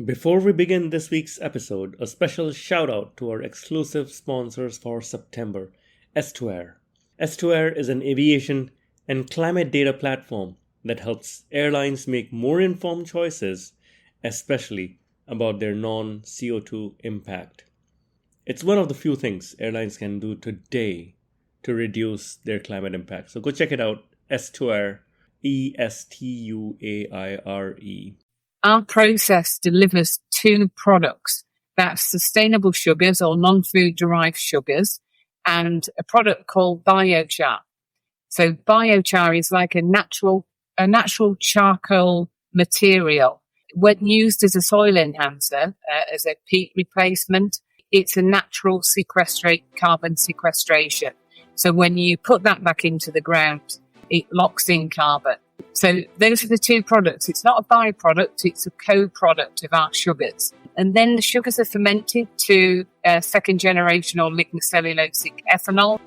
Before we begin this week's episode, a special shout out to our exclusive sponsors for September, S2Air. S2Air is an aviation and climate data platform that helps airlines make more informed choices, especially about their non-CO2 impact. It's one of the few things airlines can do today to reduce their climate impact. So go check it out, S2Air, Estuaire. Our process delivers two products. That's sustainable sugars or non-food derived sugars and a product called biochar. So biochar is like a natural charcoal material. When used as a soil enhancer, as a peat replacement, it's a natural carbon sequestration. So when you put that back into the ground, it locks in carbon. So those are the two products. It's not a byproduct, it's a co-product of our sugars. And then the sugars are fermented to second generation or lignocellulosic ethanol.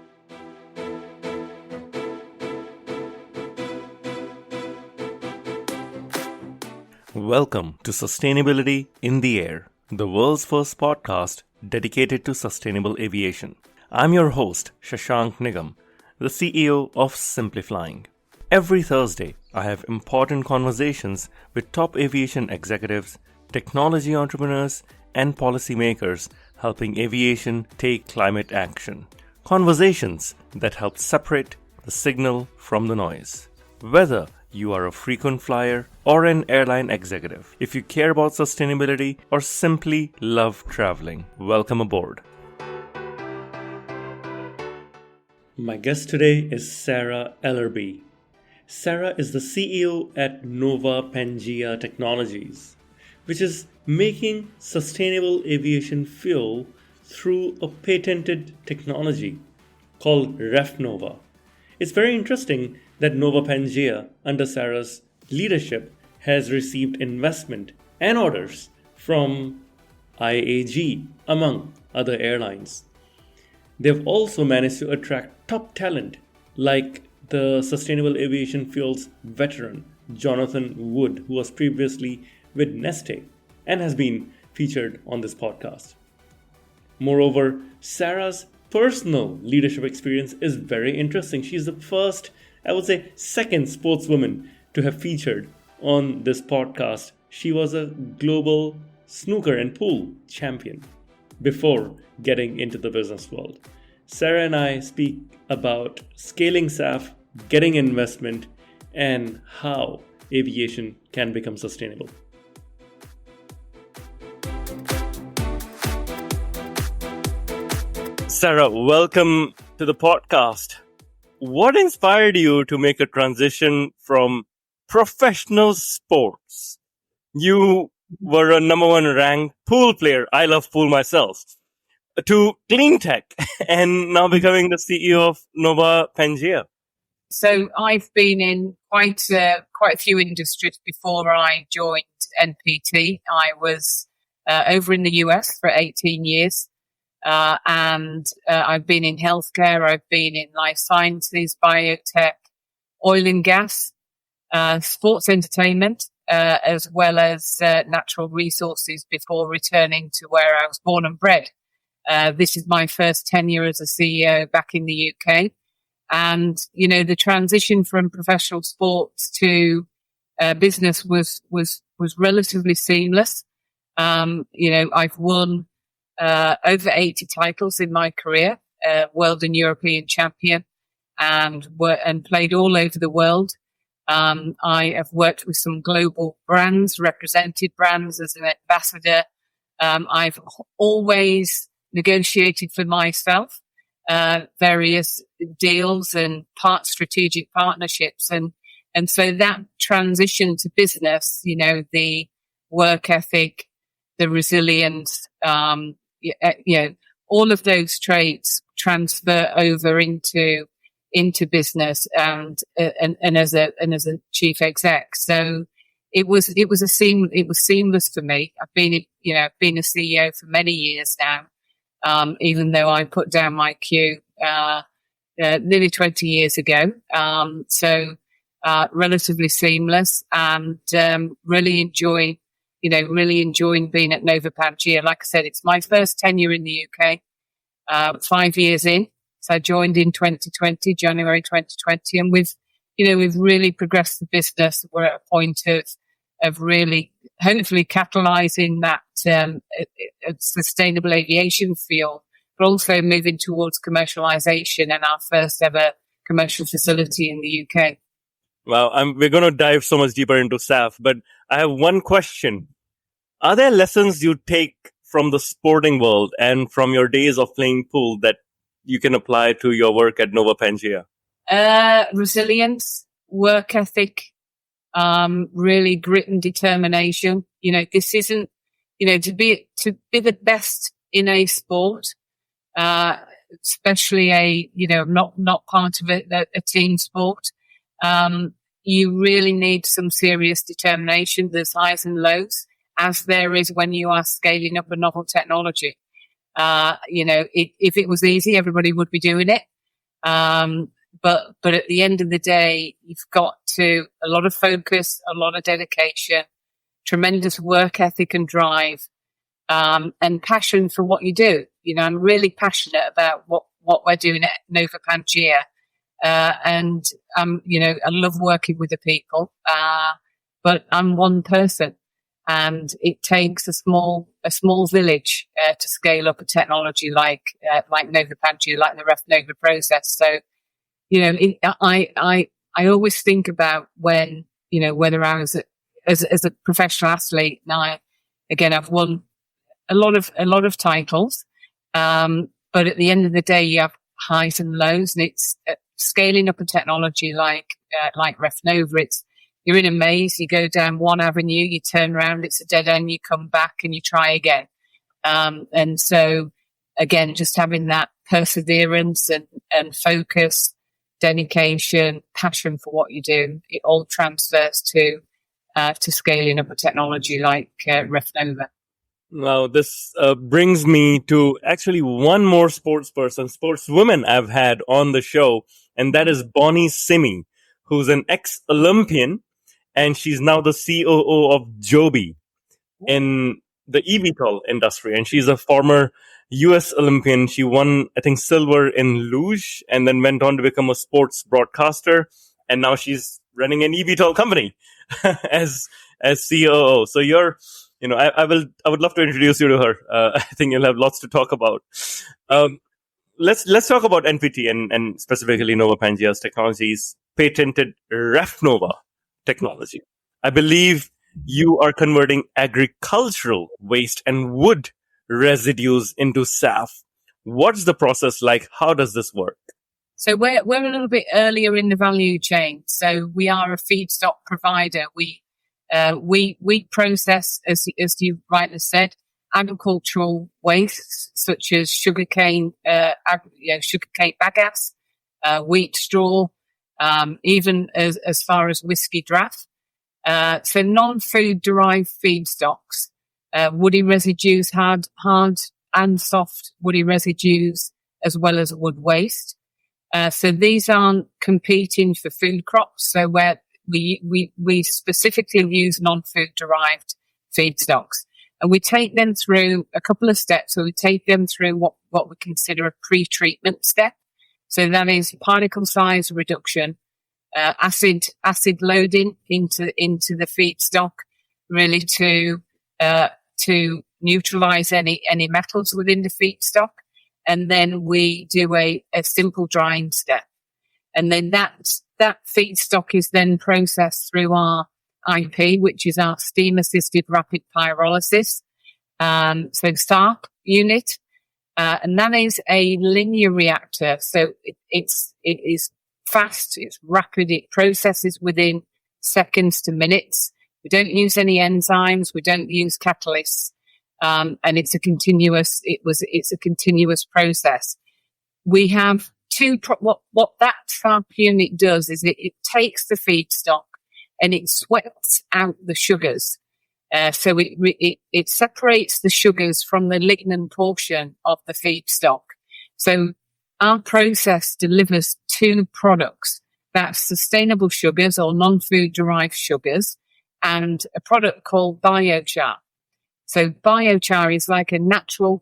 Welcome to Sustainability in the Air, the world's first podcast dedicated to sustainable aviation. I'm your host, Shashank Nigam, the CEO of Simplifying. Every Thursday, I have important conversations with top aviation executives, technology entrepreneurs, and policymakers helping aviation take climate action. Conversations that help separate the signal from the noise. Whether you are a frequent flyer or an airline executive, if you care about sustainability or simply love traveling, welcome aboard. My guest today is Sarah Ellerby. Sarah is the CEO at Nova Pangaea Technologies, which is making sustainable aviation fuel through a patented technology called REFNOVA. It's very interesting that Nova Pangaea, under Sarah's leadership, has received investment and orders from IAG, among other airlines. They've also managed to attract top talent like the sustainable aviation fuels veteran Jonathan Wood, who was previously with Neste and has been featured on this podcast. Moreover, Sarah's personal leadership experience is very interesting. She's the first, second sportswoman to have featured on this podcast. She was a global snooker and pool champion before getting into the business world. Sarah and I speak about scaling SAF, getting investment, and how aviation can become sustainable. Sarah, welcome to the podcast. What inspired you to make a transition from professional sports? You were a number one ranked pool player. I love pool myself. To clean tech and now becoming the CEO of Nova Pangaea. So I've been in quite a few industries before I joined NPT. I was over in the US for 18 years. And I've been in healthcare, I've been in life sciences, biotech, oil and gas, sports entertainment, as well as natural resources before returning to where I was born and bred. This is my first tenure as a CEO back in the UK. And, you know, the transition from professional sports to business was relatively seamless. I've won over 80 titles in my career, world and European champion, and played all over the world. I have worked with some global brands, represented brands as an ambassador. I've always negotiated for myself various deals and strategic partnerships, and so that transition to business, you know, the work ethic, the resilience, all of those traits transfer over into business and as a chief exec. So it was seamless for me. I've been a CEO for many years now, even though I put down my cue nearly 20 years ago. So relatively seamless, and really enjoy really enjoying being at Nova Pangaea. Like I said, it's my first tenure in the UK, 5 years in. So I joined in 2020, January 2020, and we've really progressed the business. We're at a point of really hopefully catalysing that sustainable aviation fuel, but also moving towards commercialisation and our first ever commercial facility in the UK. Well, we're going to dive so much deeper into SAF, but I have one question. Are there lessons you take from the sporting world and from your days of playing pool that you can apply to your work at Nova Pangaea? Resilience, work ethic, really grit and determination. This isn't, to be the best in a sport, especially not part of a team sport. You really need some serious determination. There's highs and lows, as there is when you are scaling up a novel technology. If it was easy, everybody would be doing it. But at the end of the day, you've got a lot of focus, a lot of dedication, tremendous work ethic and drive, and passion for what you do. I'm really passionate about what we're doing at Nova Pangaea. And I love working with the people, but I'm one person, and it takes a small village to scale up a technology like Nova Pangaea, like the REFNOVA process. So, I always think about when whether I was as a professional athlete. Now, I've won a lot of titles, but at the end of the day, you have highs and lows, and it's scaling up a technology like REFNOVA. You're in a maze, you go down one avenue, you turn around, it's a dead end, you come back and you try again. And so again, just having that perseverance and focus, dedication, passion for what you do, it all transfers to scaling up a technology like REFNOVA. Now, this brings me to actually one more sportswoman I've had on the show, and that is Bonnie Simi, who's an ex-Olympian, and she's now the COO of Joby in the eVTOL industry. And she's a former US Olympian. She won, I think, silver in luge, and then went on to become a sports broadcaster. And now she's running an eVTOL company as COO. So I would love to introduce you to her. I think you'll have lots to talk about. Let's talk about NPT and specifically Nova Pangaea's technologies, patented REFNOVA technology. I believe you are converting agricultural waste and wood residues into SAF. What's the process like? How does this work? So we're a little bit earlier in the value chain. So we are a feedstock provider. We process, as you rightly said, agricultural wastes such as sugarcane bagasse, wheat straw, even as far as whiskey draff. So non-food derived feedstocks, woody residues, hard and soft woody residues, as well as wood waste. So these aren't competing for food crops. So where we specifically use non-food derived feedstocks, and we take them through a couple of steps. So we take them through what we consider a pre-treatment step. So that is particle size reduction, acid loading into the feedstock, really to neutralize any metals within the feedstock. And then we do a simple drying step. And then that feedstock is then processed through our IP, which is our steam-assisted rapid pyrolysis, so SARP unit. And that is a linear reactor. So it is fast, it's rapid, it processes within seconds to minutes. We don't use any enzymes, we don't use catalysts. And it's a continuous process. We have what that SARP unit does is it takes the feedstock and it sweats out the sugars. So it separates the sugars from the lignin portion of the feedstock. So our process delivers two products. That's sustainable sugars or non-food derived sugars and a product called biochar. So biochar is like a natural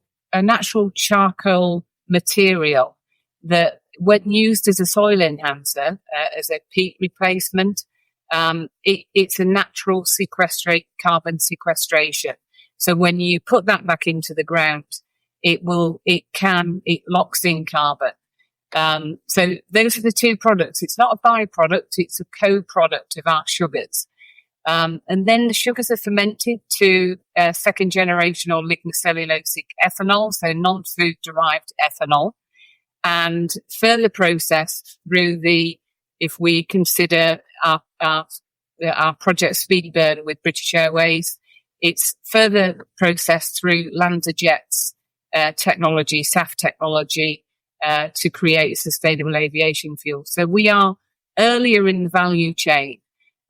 charcoal material that, when used as a soil enhancer, as a peat replacement, it's a natural carbon sequestration. So when you put that back into the ground, it locks in carbon. So those are the two products. It's not a byproduct, it's a co-product of our sugars. And then the sugars are fermented to second generation or lignocellulosic ethanol, so non-food derived ethanol, and further processed through if we consider our project Speedbird with British Airways, it's further processed through LanzaJet's technology, SAF technology, to create sustainable aviation fuel. So we are earlier in the value chain,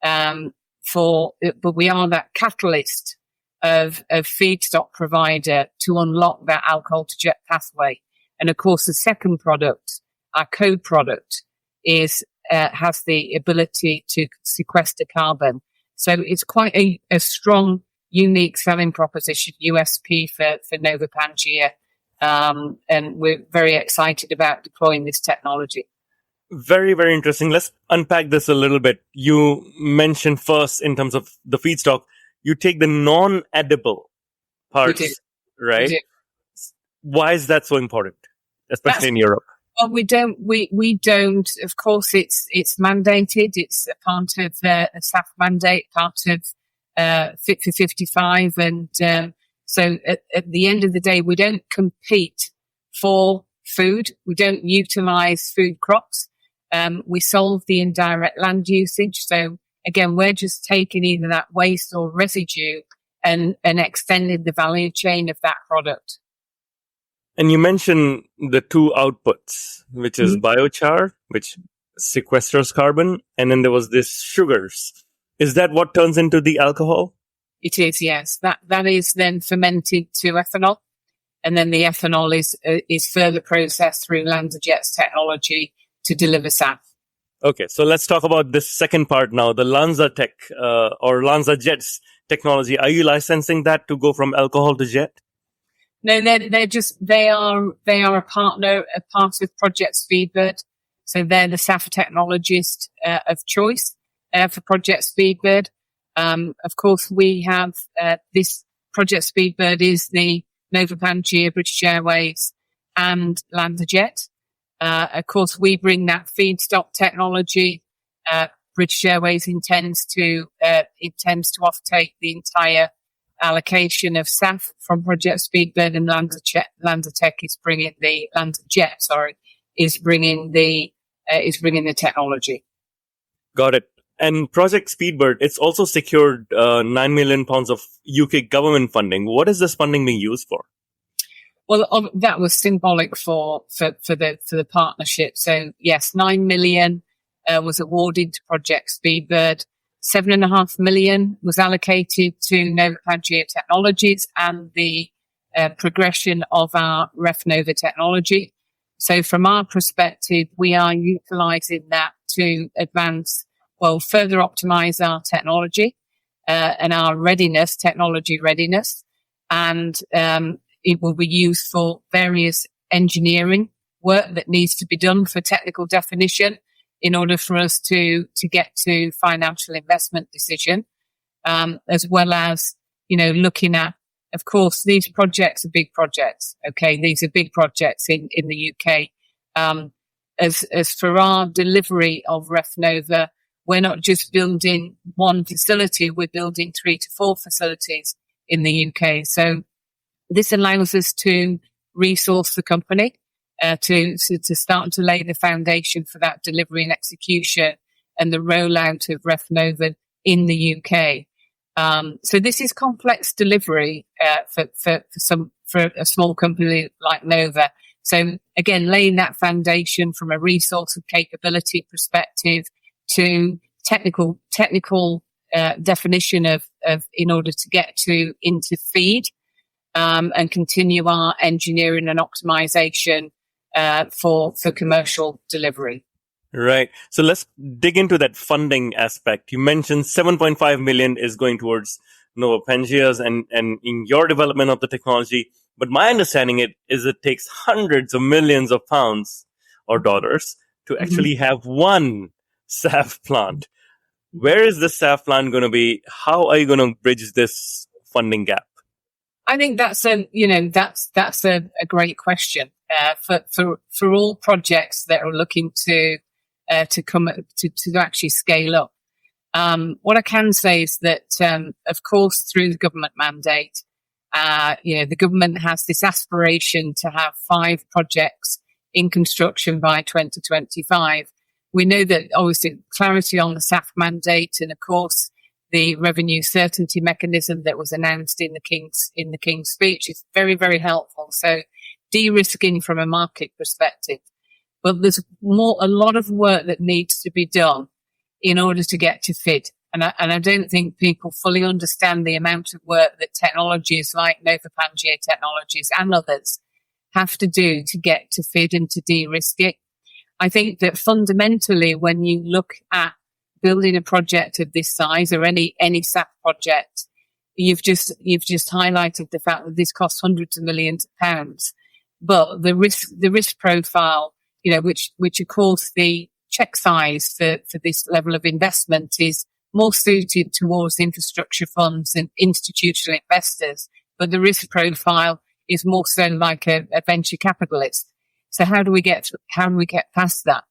but we are that catalyst of feedstock provider to unlock that alcohol to jet pathway. And of course, the second product, our co-product, has the ability to sequester carbon. So it's quite a strong, unique selling proposition, USP for Nova Pangaea. And we're very excited about deploying this technology. Very, very interesting. Let's unpack this a little bit. You mentioned first, in terms of the feedstock, you take the non-edible parts, right? Why is that so important, especially in Europe? Well, we don't, of course, it's mandated. It's a part of a SAF mandate, part of Fit for 55. And so at the end of the day, we don't compete for food. We don't utilize food crops. We solve the indirect land usage. So again, we're just taking either that waste or residue and extending the value chain of that product. And you mentioned the two outputs, which is biochar, which sequesters carbon, and then there was this sugars. Is that what turns into the alcohol? It is, yes. That is then fermented to ethanol, and then the ethanol is further processed through LanzaJet's technology to deliver SAF. Okay, so let's talk about this second part now, the LanzaTech or LanzaJet's technology. Are you licensing that to go from alcohol to jet? No, they are a part of Project Speedbird. So they're the SAF technologist of choice for Project Speedbird. Of course, we have this Project Speedbird is the Nova Pangaea, British Airways, and LanzaJet. Of course, we bring that feedstock technology. British Airways intends to offtake the entire allocation of SAF from Project Speedbird, and LanzaJet is bringing the technology. Got it. And Project Speedbird, it's also secured 9 million pounds of UK government funding. What is this funding being used for? Well, that was symbolic for the partnership. So yes, 9 million was awarded to Project Speedbird. 7.5 million was allocated to Nova Pangaea Technologies and the progression of our REFNOVA technology. So from our perspective, we are utilising that to further optimise our technology and our technology readiness, and it will be used for various engineering work that needs to be done for technical definition in order for us to get to financial investment decision, as well as, looking at, of course, these projects are big projects. Okay. These are big projects in the UK. As for our delivery of REFNOVA, we're not just building one facility, we're building 3 to 4 facilities in the UK. So this allows us to resource the company, to start to lay the foundation for that delivery and execution and the rollout of REFNOVA in the UK. So this is complex delivery for a small company like Nova. So again, laying that foundation from a resource and capability perspective to technical definition of in order to get into feed, and continue our engineering and optimization for commercial delivery. Right. So let's dig into that funding aspect. You mentioned 7.5 million is going towards Nova Pangaea's and in your development of the technology. But my understanding it takes hundreds of millions of pounds or dollars to actually have one SAF plant. Where is this SAF plant going to be? How are you going to bridge this funding gap? I think that's a great question for all projects that are looking to come to actually scale up. What I can say is that, of course, through the government mandate, the government has this aspiration to have 5 projects in construction by 2025. We know that obviously clarity on the SAF mandate and, of course, the revenue certainty mechanism that was announced in the King's speech is very, very helpful. So de-risking from a market perspective. But there's a lot of work that needs to be done in order to get to FID. And I don't think people fully understand the amount of work that technologies like Nova Pangaea Technologies and others have to do to get to FID and to de-risk it. I think that fundamentally, when you look at building a project of this size or any SAF project, you've just highlighted the fact that this costs hundreds of millions of pounds. But the risk profile, which of course the check size for this level of investment is more suited towards infrastructure funds and institutional investors, but the risk profile is more so like a venture capitalist. So how do we get past that?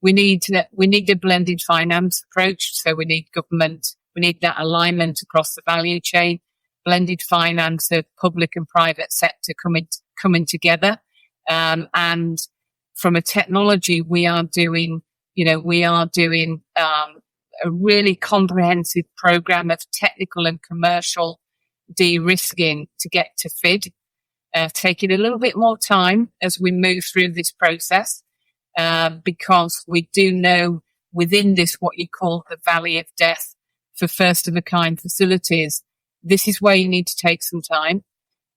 We need a blended finance approach. So we need government, we need that alignment across the value chain, blended finance of public and private sector coming together. And from a technology, we are doing a really comprehensive program of technical and commercial de-risking to get to FID, taking a little bit more time as we move through this process, because we do know within this what you call the valley of death for first of a kind facilities. This is where you need to take some time,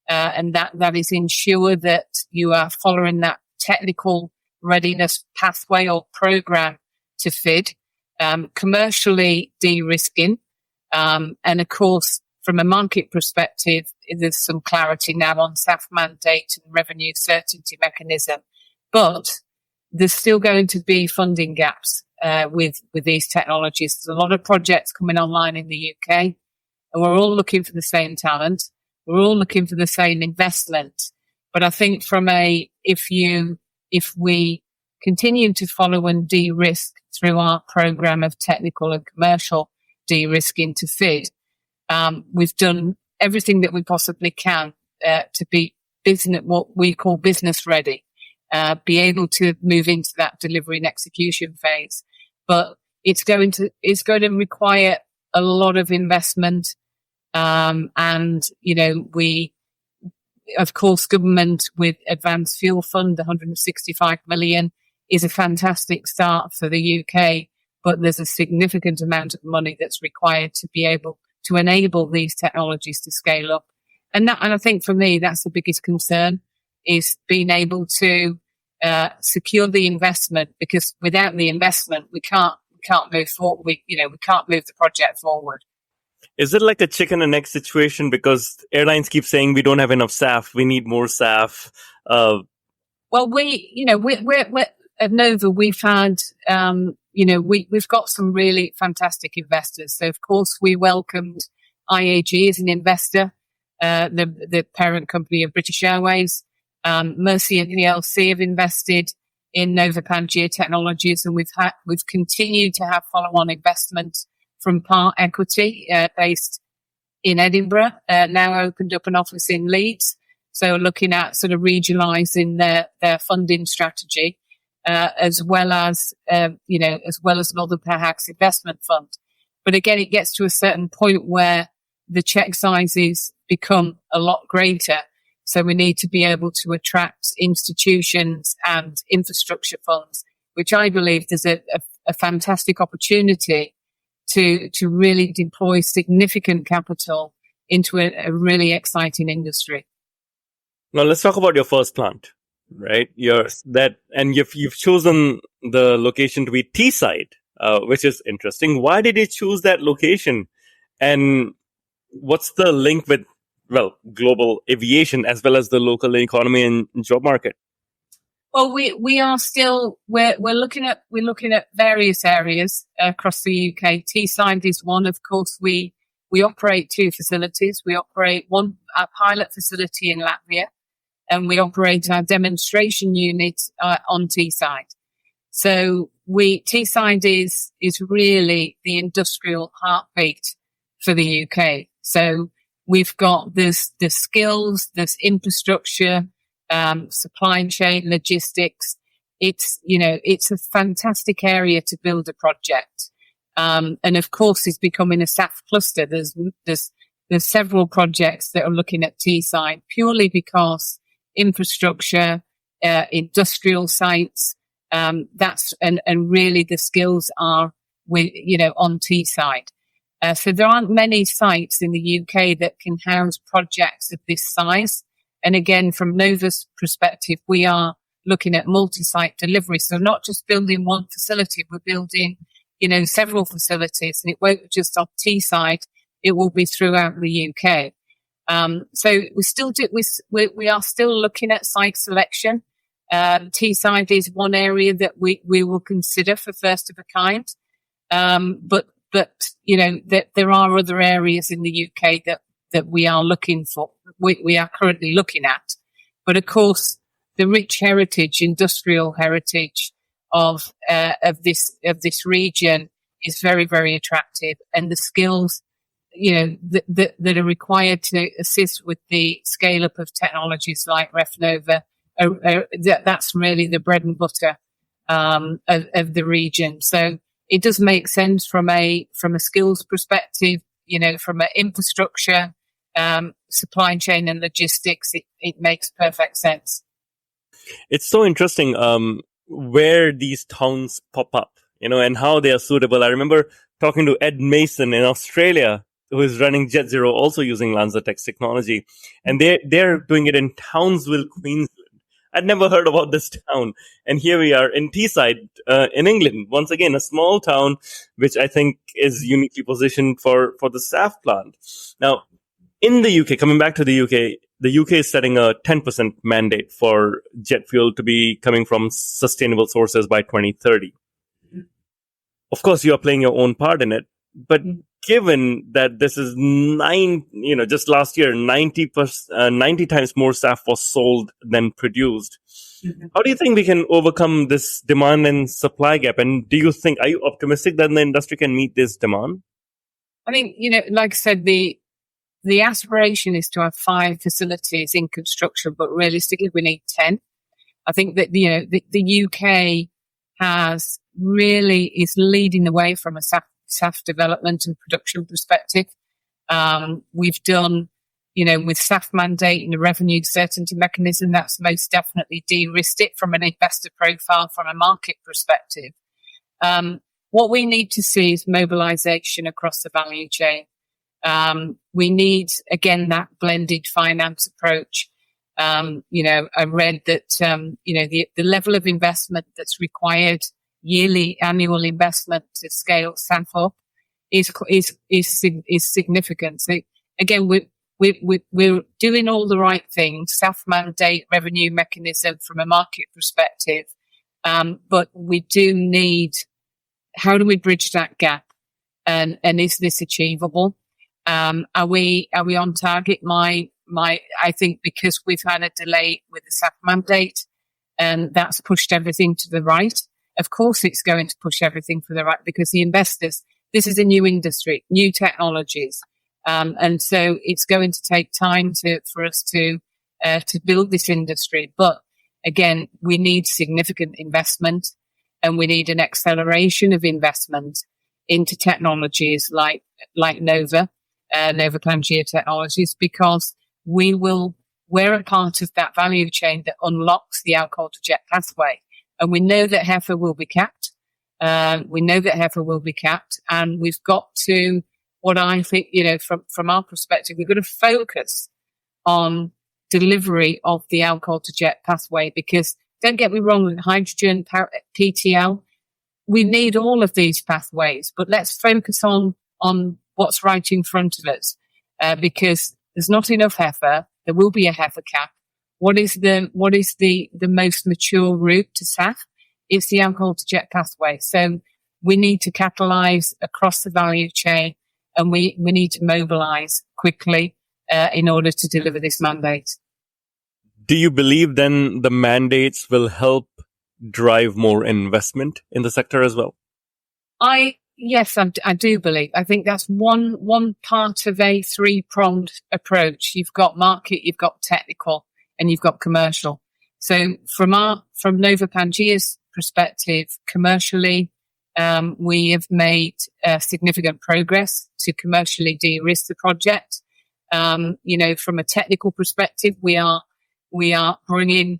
and that is ensure that you are following that technical readiness pathway or program to FID, commercially de-risking, and of course, from a market perspective, there's some clarity now on SAF mandate and revenue certainty mechanism, but there's still going to be funding gaps with these technologies. There's a lot of projects coming online in the UK, and we're all looking for the same talent. We're all looking for the same investment. But I think if we continue to follow and de-risk through our program of technical and commercial de-risking to FID, we've done everything that we possibly can to be what we call business ready, be able to move into that delivery and execution phase. But it's going to require a lot of investment, and we, of course, government with Advanced Fuel Fund, 165 million is a fantastic start for the UK, but there's a significant amount of money that's required to be able to enable these technologies to scale up. And I think for me, that's the biggest concern, is being able to secure the investment, because without the investment, we can't move forward. We can't move the project forward. Is it like a chicken and egg situation? Because airlines keep saying we don't have enough SAF, we need more SAF. Well, we're at Nova, we've had, we've got some really fantastic investors. So, of course, we welcomed IAG as an investor, the parent company of British Airways. Mercy and PLC have invested in Nova Pangaea Technologies, and we've continued to have follow-on investment from Part Equity, based in Edinburgh, now opened up an office in Leeds. So looking at sort of regionalising their funding strategy, as well as Nova Pangaea Investment Fund. But again, it gets to a certain point where the check sizes become a lot greater. So we need to be able to attract institutions and infrastructure funds, which I believe there's a fantastic opportunity to really deploy significant capital into a really exciting industry. Now let's talk about your first plant. right? You've chosen the location to be Teesside, which is interesting. Why did you choose that location? And what's the link with, well, global aviation as well as the local economy and job market? Well, we are still we're looking at various areas across the UK. Teesside is one, of course. We operate two facilities. We operate our pilot facility in Latvia, and we operate our demonstration unit on Teesside. So Teesside is really the industrial heartbeat for the UK. So we've got the skills, there's infrastructure, supply chain, logistics. It's a fantastic area to build a project. And of course, it's becoming a SAF cluster. There's several projects that are looking at Teesside purely because infrastructure, industrial sites, and really the skills are on Teesside. So there aren't many sites in the UK that can house projects of this size. And again, from Nova's perspective, we are looking at multi-site delivery. So not just building one facility, we're building, several facilities, and it won't just on Teesside, it will be throughout the UK. So we are still looking at site selection. Teesside is one area that we will consider for first of a kind. But there are other areas in the UK that we are looking for. We are currently looking at. But of course, the rich heritage, industrial heritage of this region is very, very attractive, and the skills, that are required to assist with the scale up of technologies like REFNOVA, that's really the bread and butter of the region. So it does make sense from a skills perspective, from an infrastructure, supply chain and logistics. It makes perfect sense. It's so interesting where these towns pop up, and how they are suitable. I remember talking to Ed Mason in Australia, who is running Jet Zero, also using LanzaJet technology, and they're doing it in Townsville, Queensland. I'd never heard about this town, and here we are in Teesside, in England. Once again, a small town, which I think is uniquely positioned for the SAF plant. Now, in the UK, coming back to the UK is setting a 10% mandate for jet fuel to be coming from sustainable sources by 2030. Of course, you are playing your own part in it, but given that this is just last year, 90 times more SAF was sold than produced. How do you think we can overcome this demand and supply gap? And are you optimistic that the industry can meet this demand? I think, like I said, the aspiration is to have 5 facilities in construction, but realistically we need 10. I think that, the UK is leading the way from a SAF development and production perspective. We've done, with SAF mandate and the revenue certainty mechanism, that's most definitely de-risked it from an investor profile, from a market perspective. What we need to see is mobilization across the value chain. We need, again, that blended finance approach. I read that, the level of investment that's required, annual investment to scale SAF up is significant. So again, we're doing all the right things, SAF mandate, revenue mechanism from a market perspective. But we do need, how do we bridge that gap? And is this achievable? Are we on target? I think because we've had a delay with the SAF mandate, and that's pushed everything to the right. Of course, it's going to push everything for the right because the investors, this is a new industry, new technologies. And so it's going to take time for us to build this industry. But again, we need significant investment, and we need an acceleration of investment into technologies like Nova Pangaea Technologies, because we're a part of that value chain that unlocks the alcohol to jet pathway. And we know that heifer will be capped. And we've got to, what I think, from our perspective, we've got to focus on delivery of the alcohol to jet pathway. Because don't get me wrong, with hydrogen, PTL, we need all of these pathways, but let's focus on what's right in front of us, because there's not enough heifer. There will be a heifer cap. What is the most mature route to SAF? It's the alcohol to jet pathway. So we need to catalyse across the value chain, and we need to mobilise quickly in order to deliver this mandate. Do you believe then the mandates will help drive more investment in the sector as well? Yes, I do believe. I think that's one part of a three-pronged approach. You've got market, you've got technical, and you've got commercial. So from Nova Pangaea's perspective, commercially, we have made significant progress to commercially de-risk the project. From a technical perspective, we are bringing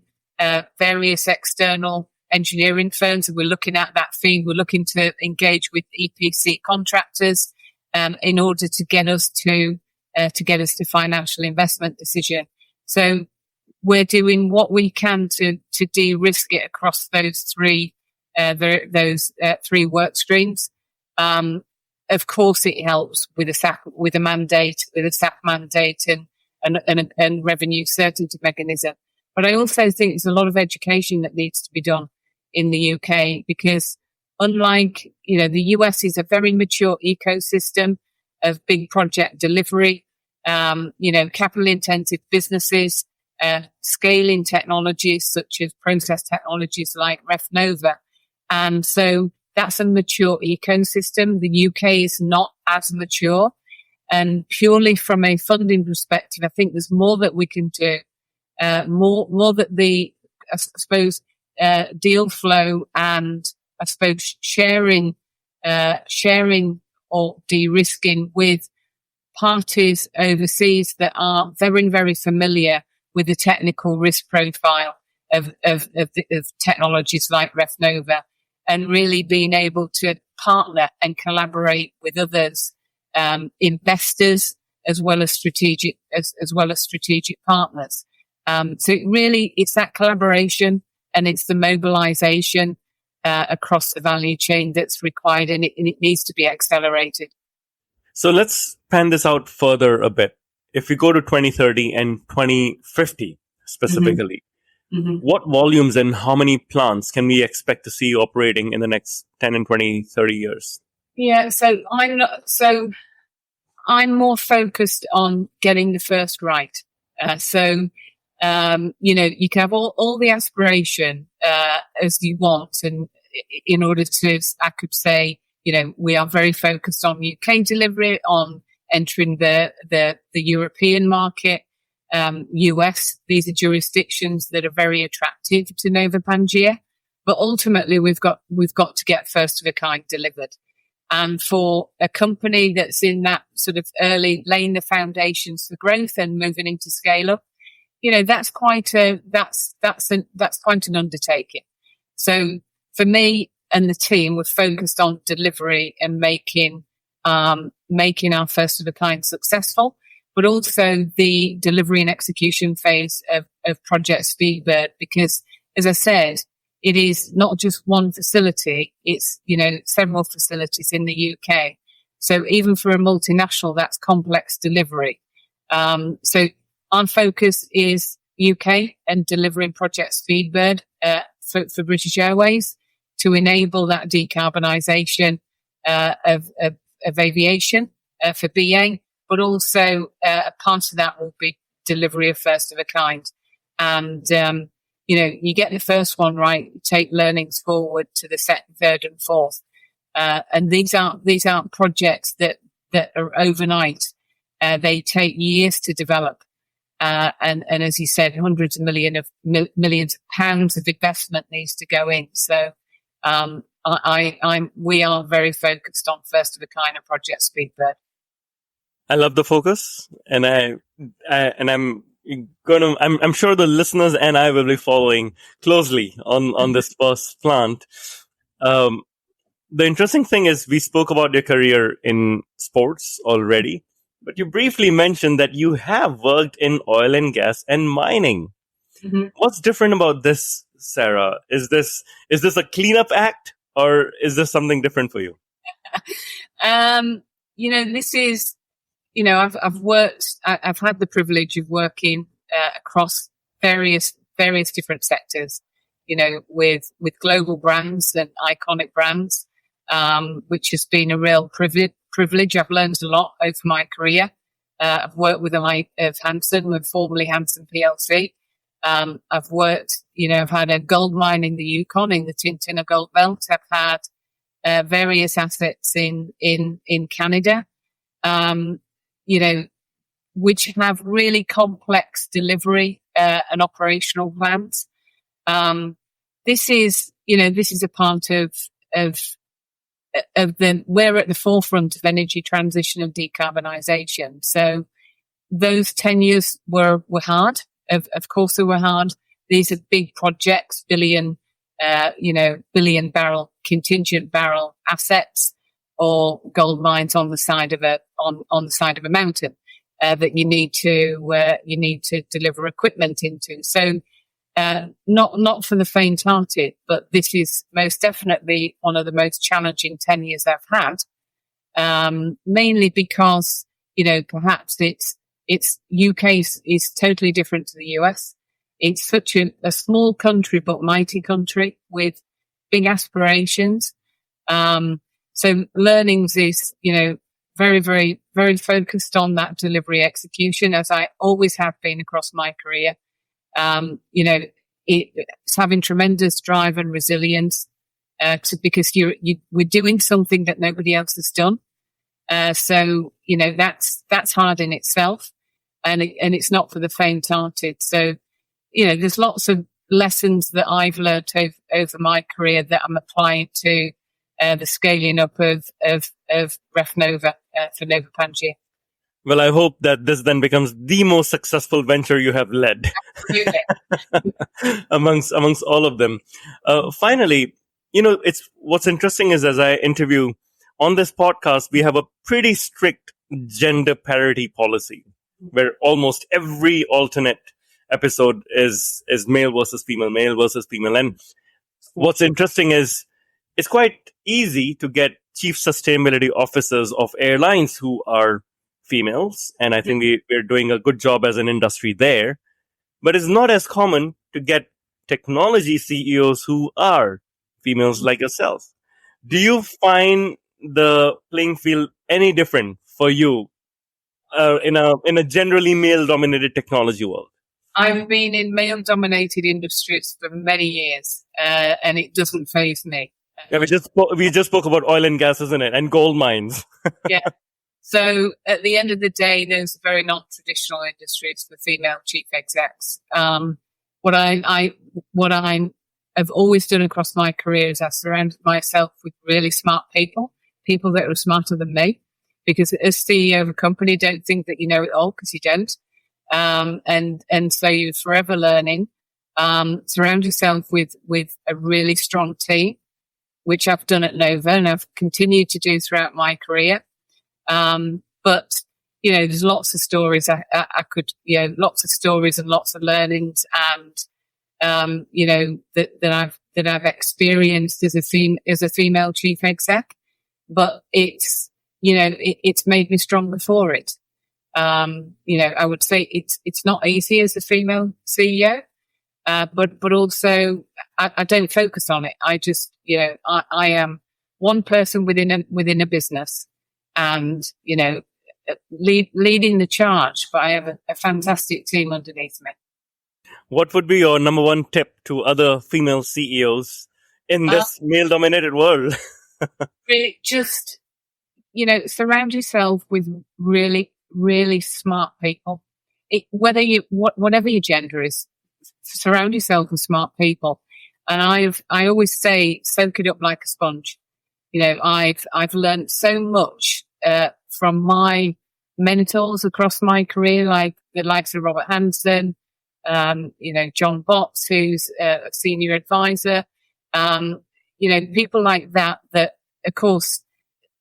various external engineering firms, and we're looking at that feed. We're looking to engage with EPC contractors in order to get us to financial investment decision. So we're doing what we can to de-risk it across those three work streams. Of course, it helps with a SAF mandate and revenue certainty mechanism. But I also think there's a lot of education that needs to be done in the UK, because unlike, the US is a very mature ecosystem of big project delivery, capital intensive businesses, scaling technologies such as process technologies like REFNOVA. And so that's a mature ecosystem. The UK is not as mature. And purely from a funding perspective, I think there's more that we can do. More that I suppose, deal flow and I suppose sharing or de-risking with parties overseas that are very, very familiar with the technical risk profile of technologies like REFNOVA, and really being able to partner and collaborate with others, investors as well as strategic partners. So it's that collaboration and it's the mobilization across the value chain that's required, and it needs to be accelerated. So let's pan this out further a bit. If we go to 2030 and 2050 specifically, what volumes and how many plants can we expect to see operating in the next 10 and 20, 30 years? Yeah, so I'm more focused on getting the first right. You can have all the aspiration as you want, and in order to, I could say, we are very focused on UK delivery, on entering the European market, US. These are jurisdictions that are very attractive to Nova Pangaea, but ultimately we've got to get first of a kind delivered. And for a company that's in that sort of early, laying the foundations for growth and moving into scale up, that's quite an undertaking. So for me and the team, we're focused on delivery and making our first of a kind successful, but also the delivery and execution phase of Project Speedbird, because as I said, it is not just one facility, it's, several facilities in the UK. So even for a multinational, that's complex delivery. So our focus is UK and delivering Project Speedbird for British Airways to enable that decarbonisation of aviation for BA, but also a part of that will be delivery of first of a kind. And you get the first one right, you take learnings forward to the second, third, and fourth. And these aren't projects that are overnight. They take years to develop. And as you said, hundreds of millions of pounds of investment needs to go in. So, we are very focused on first of a kind of Project Speedbird. I love the focus, and I'm sure the listeners and I will be following closely on this first plant. The interesting thing is we spoke about your career in sports already, But you briefly mentioned that you have worked in oil and gas and mining. Mhm. What's different about this, Sarah? Is this a cleanup act, or is this something different for you? This is, I've had the privilege of working across various different sectors, with global brands and iconic brands, which has been a real privilege. I've learned a lot over my career. I've worked with the like of Hanson, with formerly Hanson PLC. I've worked, I've had a gold mine in the Yukon in the Tintina Gold Belt. I've had various assets in Canada, which have really complex delivery and operational plans. This is a part of we're at the forefront of energy transition and decarbonisation. So those 10 years were hard. Of course they were hard. These are big projects, billion barrel, contingent barrel assets, or gold mines on the side of a mountain that you need to deliver equipment into. So not for the faint-hearted, but this is most definitely one of the most challenging 10 years I've had. Mainly because perhaps it's UK is totally different to the US. It's such a small country, but mighty country with big aspirations. So Learnings is, very, very, very focused on that delivery execution, as I always have been across my career. It's having tremendous drive and resilience, because we're doing something that nobody else has done. So that's hard in itself, and it's not for the faint-hearted. So, there's lots of lessons that I've learned over my career that I'm applying to the scaling up of REFNOVA for Nova Pangaea. Well, I hope that this then becomes the most successful venture you have led amongst all of them. Finally, it's what's interesting is, as I interview on this podcast, we have a pretty strict gender parity policy where almost every alternate episode is male versus female. And what's interesting is it's quite easy to get chief sustainability officers of airlines who are females, and I think we're doing a good job as an industry there. But it's not as common to get technology CEOs who are females like yourself. Do you find the playing field any different for you in a generally male-dominated technology world? I've been in male-dominated industries for many years, and it doesn't faze me. Yeah, we just spoke about oil and gas, isn't it, and gold mines. Yeah. So at the end of the day, those are very non-traditional industries for female chief execs. What I have always done across my career is I surrounded myself with really smart people that are smarter than me, because as CEO of a company, don't think that you know it all, because you don't. And so you're forever learning. Surround yourself with a really strong team, which I've done at Nova and I've continued to do throughout my career. But there's lots of stories I could, lots of stories and lots of learnings, and that I've experienced as a female chief exec. But it's made me stronger for it. I would say it's not easy as a female CEO, but also I don't focus on it. I just, I am one person within a business, and leading the charge. But I have a fantastic team underneath me. What would be your number one tip to other female CEOs in this male-dominated world? Just, surround yourself with really, really smart people. Whatever your gender is, surround yourself with smart people. And I always say, soak it up like a sponge. I've learned so much from my mentors across my career, like the likes of Robert Hanson, John Botts, who's a senior advisor, people like that, of course,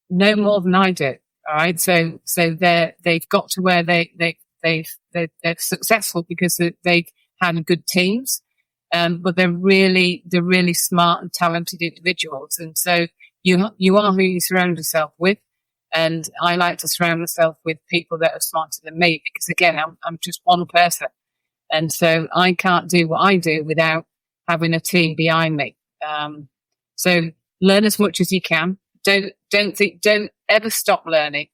know more than I do. All right, so they've got to where they're successful because they've had good teams, but they're really smart and talented individuals, and so you are who you surround yourself with. And I like to surround myself with people that are smarter than me because, again, I'm just one person. And so I can't do what I do without having a team behind me. So learn as much as you can. Don't ever stop learning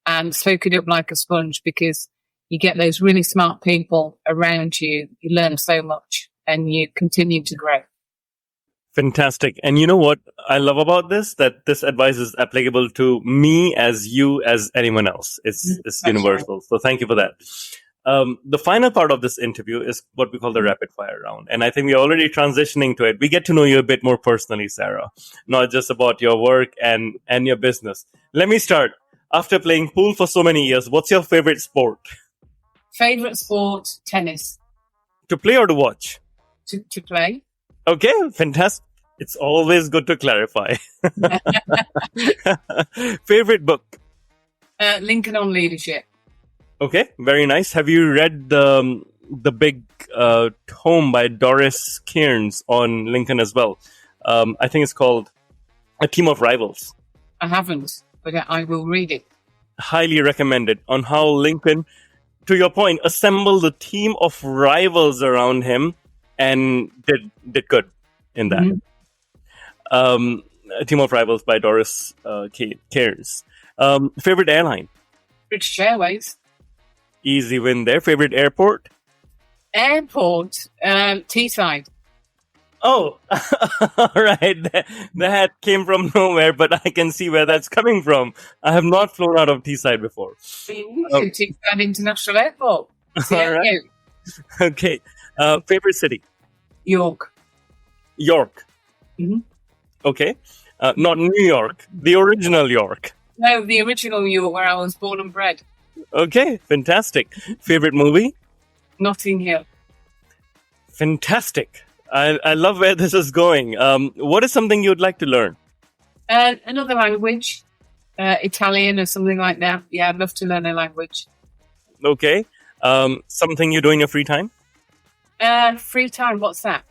and soak it up like a sponge because you get those really smart people around you. You learn so much and you continue to grow. Fantastic. And you know what I love about this? That this advice is applicable to me as you, as anyone else. It's universal. Right. So thank you for that. The final part of this interview is what we call the rapid fire round. And I think we're already transitioning to it. We get to know you a bit more personally, Sarah, not just about your work and your business. Let me start. After playing pool for so many years, what's your favorite sport? Favorite sport, tennis. To play or to watch? To play. Okay, fantastic. It's always good to clarify. Favorite book? Lincoln on Leadership. Okay, very nice. Have you read the big tome by Doris Kearns on Lincoln as well? I think it's called A Team of Rivals. I haven't, but I will read it. Highly recommended on how Lincoln, to your point, assembled a team of rivals around him and did good in that. Mm-hmm. A Team of Rivals by Doris Kearns. Favorite airline? British Airways. Easy win there. Favorite airport? Airport, Teesside. Oh, all right. That came from nowhere, but I can see where that's coming from. I have not flown out of Teesside before. Teesside International Airport. All right. Okay. Favorite city? York. Mm-hmm. Okay. Not New York, the original York. No, the original York where I was born and bred. Okay, fantastic. Favorite movie? Notting Hill. Fantastic. I love where this is going. What is something you'd like to learn? Another language, Italian or something like that. Yeah, I'd love to learn a language. Okay. Something you do in your free time? Free time, what's that?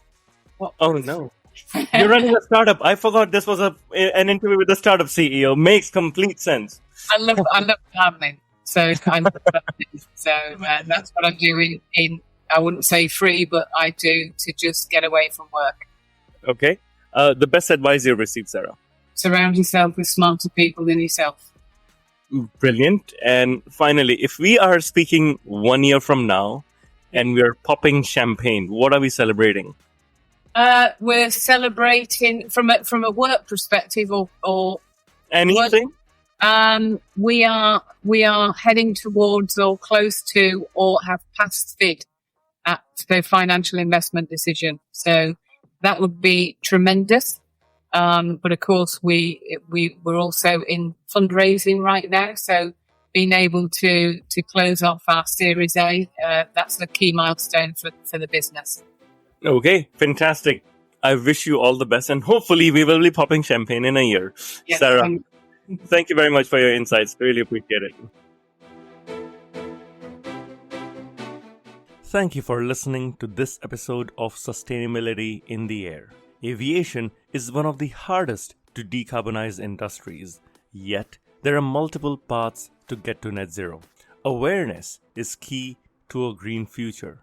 What? Oh, no. You're running a startup. I forgot this was an interview with the startup CEO. Makes complete sense. I love gardening. So that's what I'm doing in, I wouldn't say free, but I do to just get away from work. Okay. The best advice you've received, Sarah? Surround yourself with smarter people than yourself. Brilliant. And finally, if we are speaking 1 year from now and we're popping champagne, what are we celebrating? We're celebrating from a work perspective or anything. We are heading towards or close to or have passed FID at the financial investment decision. So that would be tremendous. But of course, we're also in fundraising right now. So being able to close off our Series A, that's a key milestone for the business. Okay, fantastic. I wish you all the best, and hopefully we will be popping champagne in a year. Yes, Sarah, thank you very much for your insights. Really appreciate it. Thank you for listening to this episode of Sustainability in the Air. Aviation is one of the hardest to decarbonize industries, yet there are multiple paths to get to net zero. Awareness is key to a green future.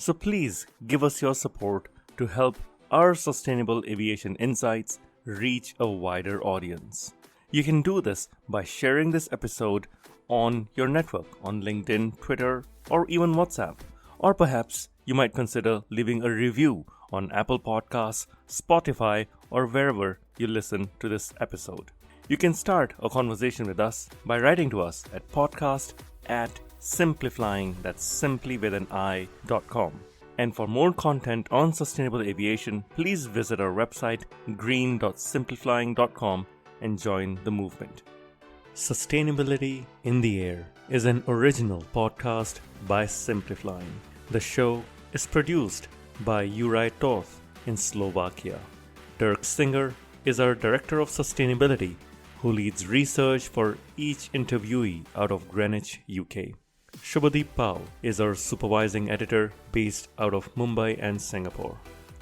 So please give us your support to help our sustainable aviation insights reach a wider audience. You can do this by sharing this episode on your network, on LinkedIn, Twitter, or even WhatsApp. Or perhaps you might consider leaving a review on Apple Podcasts, Spotify, or wherever you listen to this episode. You can start a conversation with us by writing to us at podcast@simpliflying, that's simply with an i.com. And for more content on sustainable aviation, please visit our website green.simpliflying.com and join the movement. Sustainability in the Air is an original podcast by Simpliflying. The show is produced by Juraj Toth in Slovakia. Dirk Singer is our Director of Sustainability who leads research for each interviewee out of Greenwich, UK. Shubhadeep Pal is our supervising editor based out of Mumbai and Singapore.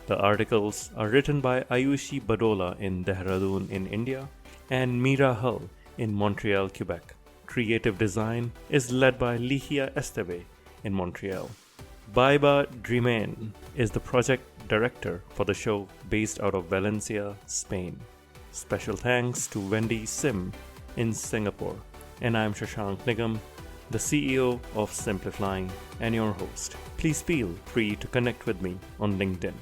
The articles are written by Ayushi Badola in Dehradun in India and Mira Hull in Montreal, Quebec. Creative design is led by Lihia Esteve in Montreal. Baiba Drimain is the project director for the show based out of Valencia, Spain. Special thanks to Wendy Sim in Singapore. And I'm Shashank Nigam, the CEO of Simplifying and your host. Please feel free to connect with me on LinkedIn.